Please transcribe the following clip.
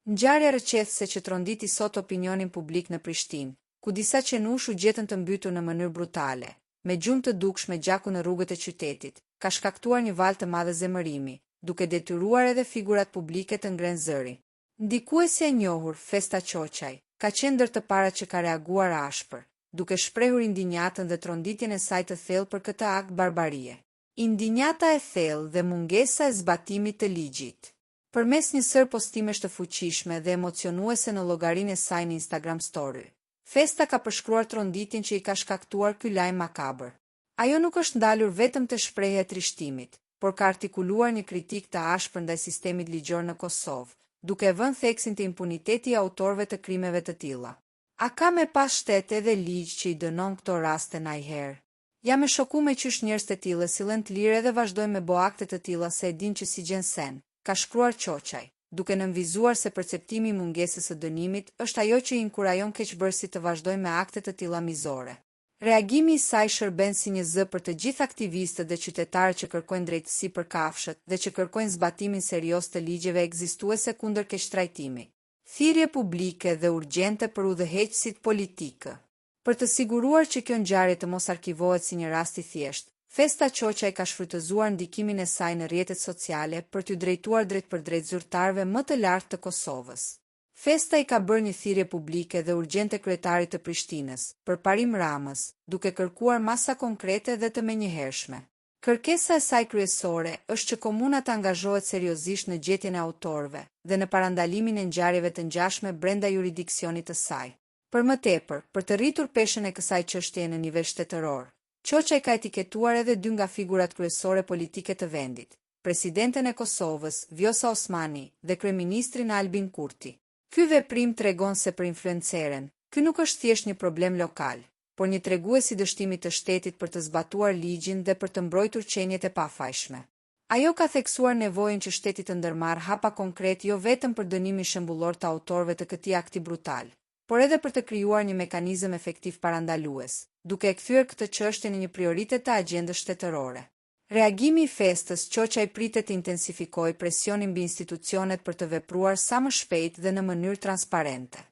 Ngjarja rrëqethse që tronditi sot opinionin publik në Prishtinë, ku disa qenush u gjetën të mbytur në mënyrë brutale, me gjumë të dukshme gjaku në rrugët e qytetit, ka shkaktuar një valë të madhe zemërimi, duke detyruar edhe figurat publike të ngrenë zërin. Ndikuesi e njohur, Festa Qoqaj, ka qenë ndër të parat që ka reaguar ashpër, duke shprehur indinjatën dhe tronditjen e saj të thellë për këtë akt barbarie. Indinjata e thellë dhe mungesa e zbatimit të ligjit. Përmes një sër postimesh të fuqishme dhe emocionuese në llogarinë e saj në Instagram Story, Festa ka përshkruar tronditjen që i ka shkaktuar ky lajm makabër. Ajo nuk është ndalur vetëm te shprehja e trishtimit, por ka artikuluar një kritikë të ashpër ndaj sistemit ligjor në Kosovë, duke vënë theksin te impuniteti i autorëve të krimeve të tilla. A ka me pas shtet edhe ligj që i dënon këto raste ndajherë? Jam e shokuar me qysh njerëz të tillë sillen të lirë dhe vazhdojnë me bo akte të tilla se e dinë që si gjen sen, ka shkruar Qoqaj, duke nënvizuar se perceptimi i mungesës së dënimit është ajo që i inkurajon keqbërësit të vazhdojnë me akte të tilla mizore. Reagimi i saj shërben si një zë për të gjithë aktivistët dhe qytetarët që kërkojnë drejtësi për kafshët dhe që kërkojnë zbatimin serioz të ligjeve ekzistuese kundër keqtrajtimit. Thirrje publike dhe urgjente për udhëheqësit politikë. Për të siguruar që kjo ngjarje të mos arkivohet si një rast i thjeshtë, Festa Qoqaj ka shfrytëzuar ndikimin e saj në rrjetet sociale për t'u drejtuar drejt për drejt zyrtarëve më të lartë të Kosovës. Festa i ka bërë një thirrje publike dhe urgjente kryetarit të Prishtinës, përparim Ramës, duke kërkuar masa konkrete dhe të menjëhershme. Kërkesa e saj kryesore është që komuna të angazhohet seriozisht në gjetjen e autorëve dhe në parandalimin e ngjarjeve të ngjashme brenda juridiksionit të saj. Për më tepër, për të rritur peshën e kësaj çështjeje në nivel shtetëror, Qoqaj ka etiketuar edhe dy nga figurat kryesore politike të vendit, presidenten e Kosovës, Vjosa Osmani, dhe kryeministrin Albin Kurti. Ky veprim tregon se për influenceren, ky nuk është thjesht një problem lokal, por një tregues i dështimit të shtetit për të zbatuar ligjin dhe për të mbrojtur qenjet e pafajshme. Ajo ka theksuar nevojën që shteti të ndërmarrë hapa konkret jo vetëm për dënimin shembullor të autorëve të këtij akti brutal, por edhe për të krijuar një mekanizëm efektiv parandalues, duke e kthyer këtë çështje në një prioritet të agjendës shtetërore. Reagimi i Festës Qoqaj pritet të intensifikojë presionin mbi institucionet për të vepruar sa më shpejt dhe në mënyrë transparente.